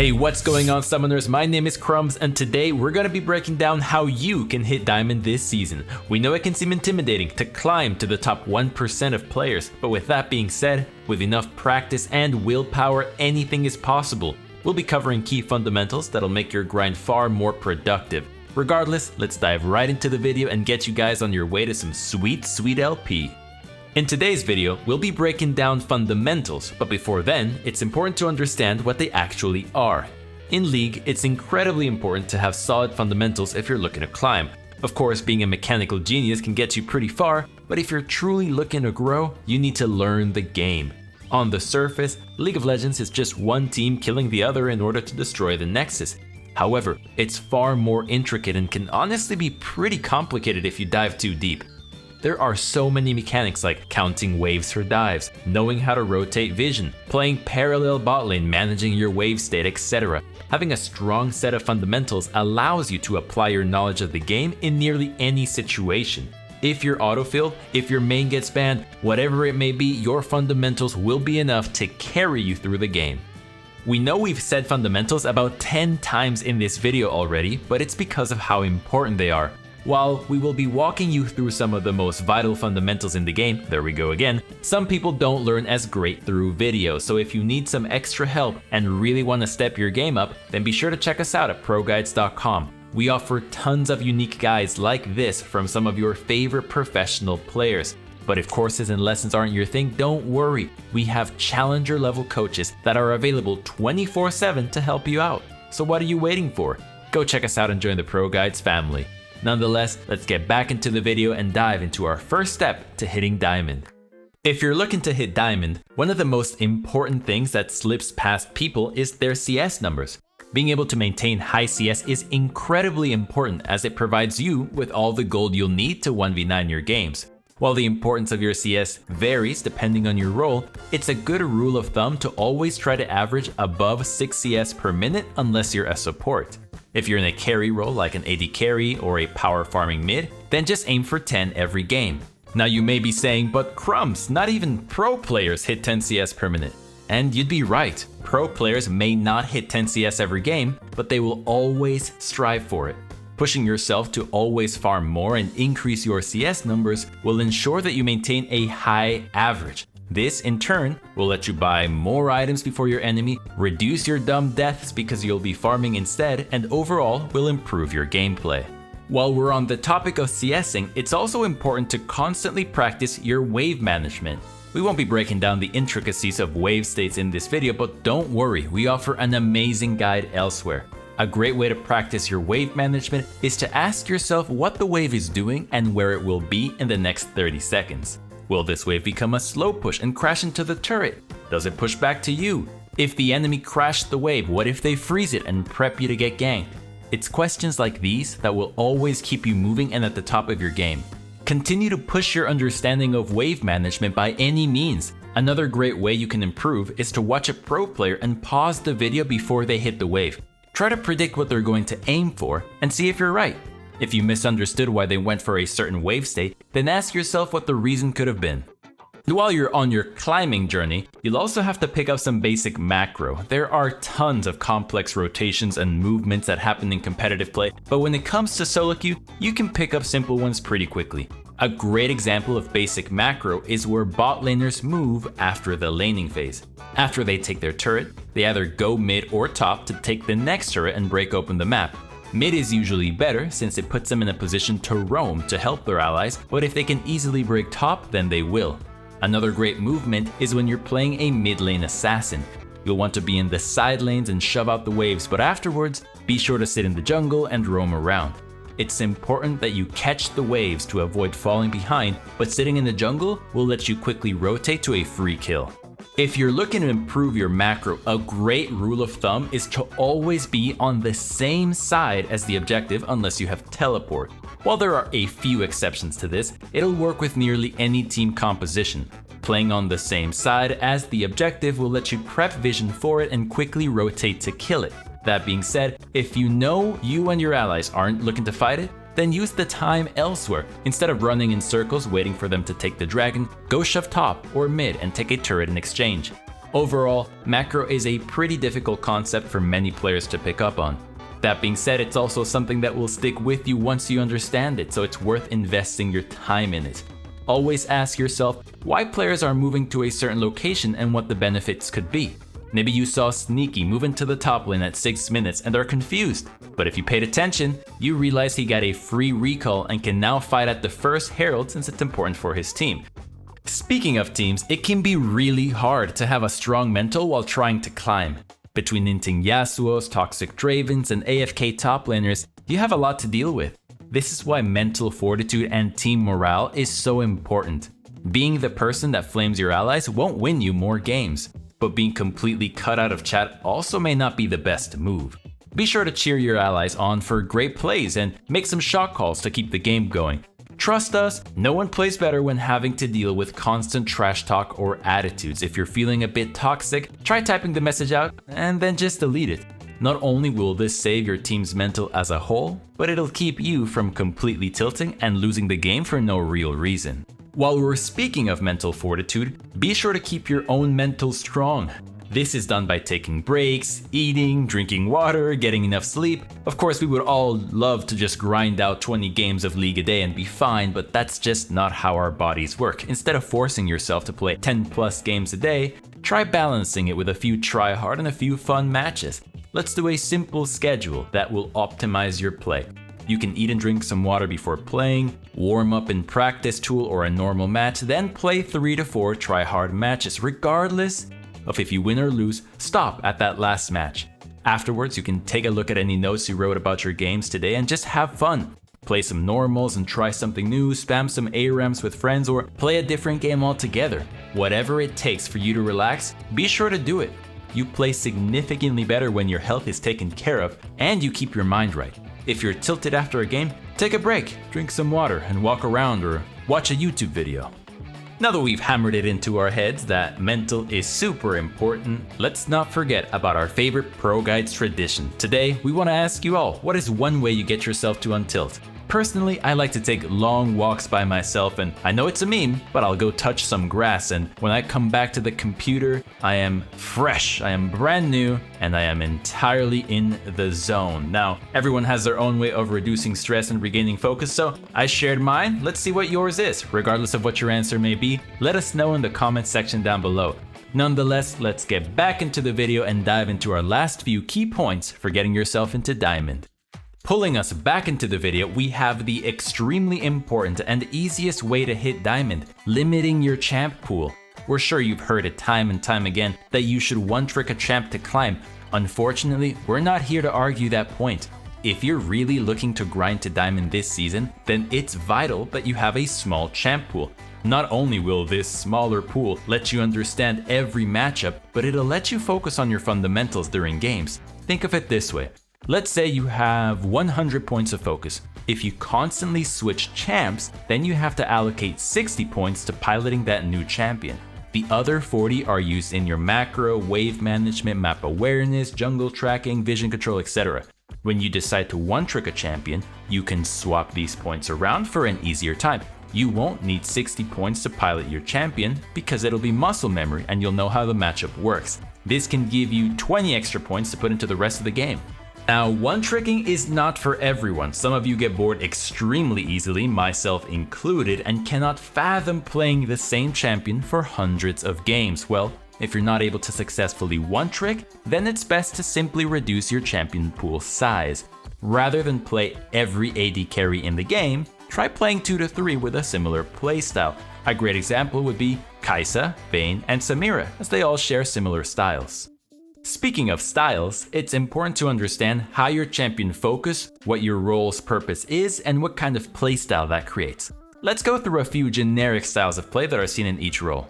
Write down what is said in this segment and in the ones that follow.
Hey, what's going on, summoners? My name is Crumbs, and today we're going to be breaking down how you can hit diamond this season. We know it can seem intimidating to climb to the top 1% of players, but with that being said, with enough practice and willpower, anything is possible. We'll be covering key fundamentals that'll make your grind far more productive. Regardless, let's dive right into the video and get you guys on your way to some sweet LP. In today's video, we'll be breaking down fundamentals, but before then, it's important to understand what they actually are. In League, it's incredibly important to have solid fundamentals if you're looking to climb. Of course, being a mechanical genius can get you pretty far, but if you're truly looking to grow, you need to learn the game. On the surface, League of Legends is just one team killing the other in order to destroy the Nexus. However, it's far more intricate and can honestly be pretty complicated if you dive too deep. There are so many mechanics like counting waves for dives, knowing how to rotate vision, playing parallel bot lane, managing your wave state, etc. Having a strong set of fundamentals allows you to apply your knowledge of the game in nearly any situation. If you're autofilled, if your main gets banned, whatever it may be, your fundamentals will be enough to carry you through the game. We know we've said fundamentals about 10 times in this video already, but it's because of how important they are. While we will be walking you through some of the most vital fundamentals in the game, there we go again, some people don't learn as great through video, so if you need some extra help and really want to step your game up, then be sure to check us out at ProGuides.com. We offer tons of unique guides like this from some of your favorite professional players. But if courses and lessons aren't your thing, don't worry, we have challenger level coaches that are available 24/7 to help you out. So what are you waiting for? Go check us out and join the ProGuides family. Nonetheless, let's get back into the video and dive into our first step to hitting diamond. If you're looking to hit diamond, one of the most important things that slips past people is their CS numbers. Being able to maintain high CS is incredibly important as it provides you with all the gold you'll need to 1v9 your games. While the importance of your CS varies depending on your role, it's a good rule of thumb to always try to average above 6 CS per minute unless you're a support. If you're in a carry role like an AD carry or a power farming mid, then just aim for 10 every game. Now you may be saying, but Crumbs, not even pro players hit 10 CS per minute. And you'd be right, pro players may not hit 10 CS every game, but they will always strive for it. Pushing yourself to always farm more and increase your CS numbers will ensure that you maintain a high average. This, in turn, will let you buy more items before your enemy, reduce your dumb deaths because you'll be farming instead, and overall will improve your gameplay. While we're on the topic of CSing, it's also important to constantly practice your wave management. We won't be breaking down the intricacies of wave states in this video, but don't worry, we offer an amazing guide elsewhere. A great way to practice your wave management is to ask yourself what the wave is doing and where it will be in the next 30 seconds. Will this wave become a slow push and crash into the turret? Does it push back to you? If the enemy crashed the wave, what if they freeze it and prep you to get ganked? It's questions like these that will always keep you moving and at the top of your game. Continue to push your understanding of wave management by any means. Another great way you can improve is to watch a pro player and pause the video before they hit the wave. Try to predict what they're going to aim for and see if you're right. If you misunderstood why they went for a certain wave state, then ask yourself what the reason could have been. While you're on your climbing journey, you'll also have to pick up some basic macro. There are tons of complex rotations and movements that happen in competitive play, but when it comes to solo queue, you can pick up simple ones pretty quickly. A great example of basic macro is where bot laners move after the laning phase. After they take their turret, they either go mid or top to take the next turret and break open the map. Mid is usually better since it puts them in a position to roam to help their allies, but if they can easily break top, then they will. Another great movement is when you're playing a mid lane assassin. You'll want to be in the side lanes and shove out the waves, but afterwards, be sure to sit in the jungle and roam around. It's important that you catch the waves to avoid falling behind, but sitting in the jungle will let you quickly rotate to a free kill. If you're looking to improve your macro, a great rule of thumb is to always be on the same side as the objective unless you have teleport. While there are a few exceptions to this, it'll work with nearly any team composition. Playing on the same side as the objective will let you prep vision for it and quickly rotate to kill it. That being said, if you know you and your allies aren't looking to fight it, then use the time elsewhere. Instead of running in circles waiting for them to take the dragon, go shove top or mid and take a turret in exchange. Overall, macro is a pretty difficult concept for many players to pick up on. That being said, it's also something that will stick with you once you understand it, so it's worth investing your time in it. Always ask yourself why players are moving to a certain location and what the benefits could be. Maybe you saw Sneaky move into the top lane at 6 minutes and are confused, but if you paid attention, you realize he got a free recall and can now fight at the first Herald since it's important for his team. Speaking of teams, it can be really hard to have a strong mental while trying to climb. Between inting Yasuos, toxic Dravens, and AFK top laners, you have a lot to deal with. This is why mental fortitude and team morale is so important. Being the person that flames your allies won't win you more games, but being completely cut out of chat also may not be the best move. Be sure to cheer your allies on for great plays and make some shot calls to keep the game going. Trust us, no one plays better when having to deal with constant trash talk or attitudes. If you're feeling a bit toxic, try typing the message out and then just delete it. Not only will this save your team's mental as a whole, but it'll keep you from completely tilting and losing the game for no real reason. While we're speaking of mental fortitude, be sure to keep your own mental strong. This is done by taking breaks, eating, drinking water, getting enough sleep. Of course, we would all love to just grind out 20 games of League a day and be fine, but that's just not how our bodies work. Instead of forcing yourself to play 10 plus games a day, try balancing it with a few try hard and a few fun matches. Let's do a simple schedule that will optimize your play. You can eat and drink some water before playing, warm up in practice tool or a normal match, then play 3 to 4 try hard matches. Regardless of if you win or lose, stop at that last match. Afterwards, you can take a look at any notes you wrote about your games today and just have fun. Play some normals and try something new, spam some ARAMs with friends, or play a different game altogether. Whatever it takes for you to relax, be sure to do it. You play significantly better when your health is taken care of and you keep your mind right. If you're tilted after a game, take a break, drink some water, and walk around or watch a YouTube video. Now that we've hammered it into our heads that mental is super important, let's not forget about our favorite ProGuides tradition. Today, we want to ask you all, what is one way you get yourself to untilt? Personally, I like to take long walks by myself, and I know it's a meme, but I'll go touch some grass, and when I come back to the computer, I am fresh, I am brand new, and I am entirely in the zone. Now, everyone has their own way of reducing stress and regaining focus, so I shared mine. Let's see what yours is. Regardless of what your answer may be, let us know in the comments section down below. Nonetheless, let's get back into the video and dive into our last few key points for getting yourself into Diamond. Pulling us back into the video, we have the extremely important and easiest way to hit Diamond, limiting your champ pool. We're sure you've heard it time and time again that you should one-trick a champ to climb. Unfortunately, we're not here to argue that point. If you're really looking to grind to Diamond this season, then it's vital that you have a small champ pool. Not only will this smaller pool let you understand every matchup, but it'll let you focus on your fundamentals during games. Think of it this way. Let's say you have 100 points of focus. If you constantly switch champs, then you have to allocate 60 points to piloting that new champion. The other 40 are used in your macro, wave management, map awareness, jungle tracking, vision control, etc. When you decide to one-trick a champion, you can swap these points around for an easier time. You won't need 60 points to pilot your champion because it'll be muscle memory and you'll know how the matchup works. This can give you 20 extra points to put into the rest of the game. Now, one-tricking is not for everyone. Some of you get bored extremely easily, myself included, and cannot fathom playing the same champion for hundreds of games. Well, if you're not able to successfully one-trick, then it's best to simply reduce your champion pool size. Rather than play every AD carry in the game, try playing 2 to 3 with a similar playstyle. A great example would be Kai'Sa, Vayne, and Samira, as they all share similar styles. Speaking of styles, it's important to understand how your champion focus, what your role's purpose is, and what kind of playstyle that creates. Let's go through a few generic styles of play that are seen in each role.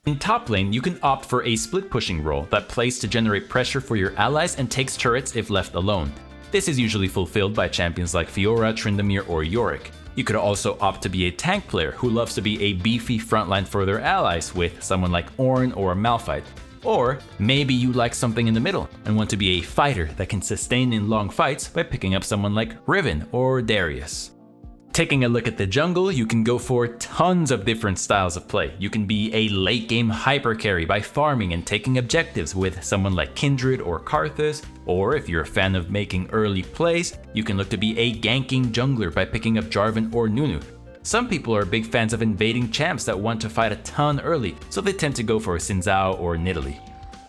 In top lane, you can opt for a split pushing role that plays to generate pressure for your allies and takes turrets if left alone. This is usually fulfilled by champions like Fiora, Tryndamere, or Yorick. You could also opt to be a tank player who loves to be a beefy frontline for their allies with someone like Ornn or Malphite. Or maybe you like something in the middle and want to be a fighter that can sustain in long fights by picking up someone like Riven or Darius. Taking a look at the jungle, you can go for tons of different styles of play. You can be a late game hyper carry by farming and taking objectives with someone like Kindred or Karthus, or if you're a fan of making early plays, you can look to be a ganking jungler by picking up Jarvan or Nunu. Some people are big fans of invading champs that want to fight a ton early, so they tend to go for Xin Zhao or Nidalee.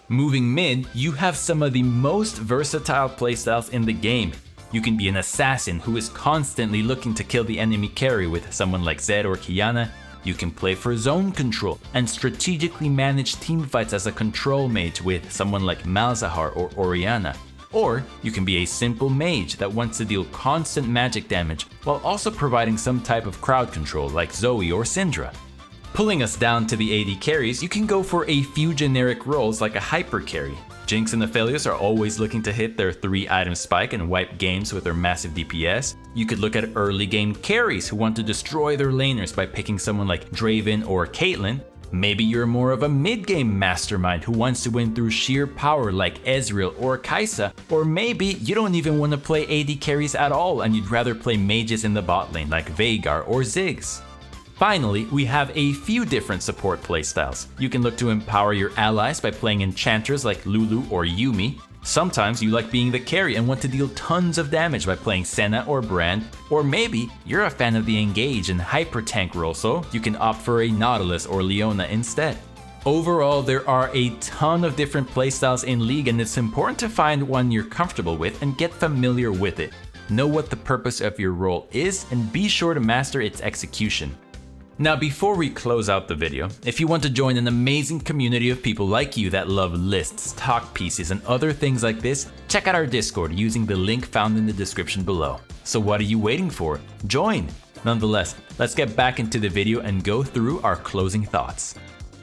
Moving mid, you have some of the most versatile playstyles in the game. You can be an assassin who is constantly looking to kill the enemy carry with someone like Zed or Qiyana. You can play for zone control and strategically manage teamfights as a control mage with someone like Malzahar or Orianna. Or you can be a simple mage that wants to deal constant magic damage while also providing some type of crowd control like Zoe or Syndra. Pulling us down to the AD carries, you can go for a few generic roles like a hyper carry. Jinx and Aphelios are always looking to hit their 3-item spike and wipe games with their massive DPS. You could look at early game carries who want to destroy their laners by picking someone like Draven or Caitlyn. Maybe you're more of a mid-game mastermind who wants to win through sheer power like Ezreal or Kai'Sa, or maybe you don't even want to play AD carries at all and you'd rather play mages in the bot lane like Veigar or Ziggs. Finally, we have a few different support playstyles. You can look to empower your allies by playing enchanters like Lulu or Yuumi. Sometimes you like being the carry and want to deal tons of damage by playing Senna or Brand. Or maybe you're a fan of the engage and hyper tank role, so you can opt for a Nautilus or Leona instead. Overall, there are a ton of different playstyles in League, and it's important to find one you're comfortable with and get familiar with it. Know what the purpose of your role is and be sure to master its execution. Now, before we close out the video, if you want to join an amazing community of people like you that love lists, talk pieces, and other things like this, check out our Discord using the link found in the description below. So what are you waiting for? Join! Nonetheless, let's get back into the video and go through our closing thoughts.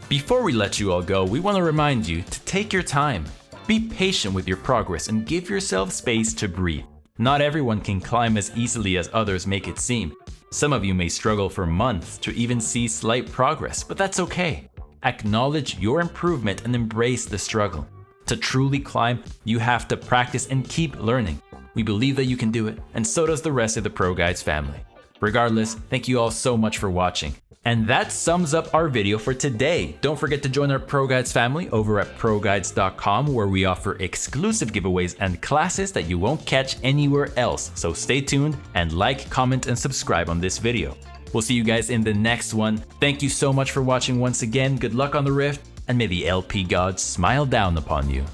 Before we let you all go, we want to remind you to take your time. Be patient with your progress and give yourself space to breathe. Not everyone can climb as easily as others make it seem. Some of you may struggle for months to even see slight progress, but that's okay. Acknowledge your improvement and embrace the struggle. To truly climb, you have to practice and keep learning. We believe that you can do it, and so does the rest of the ProGuides family. Regardless, thank you all so much for watching. And that sums up our video for today. Don't forget to join our ProGuides family over at ProGuides.com, where we offer exclusive giveaways and classes that you won't catch anywhere else. So stay tuned and like, comment, and subscribe on this video. We'll see you guys in the next one. Thank you so much for watching once again. Good luck on the Rift, and may the LP gods smile down upon you.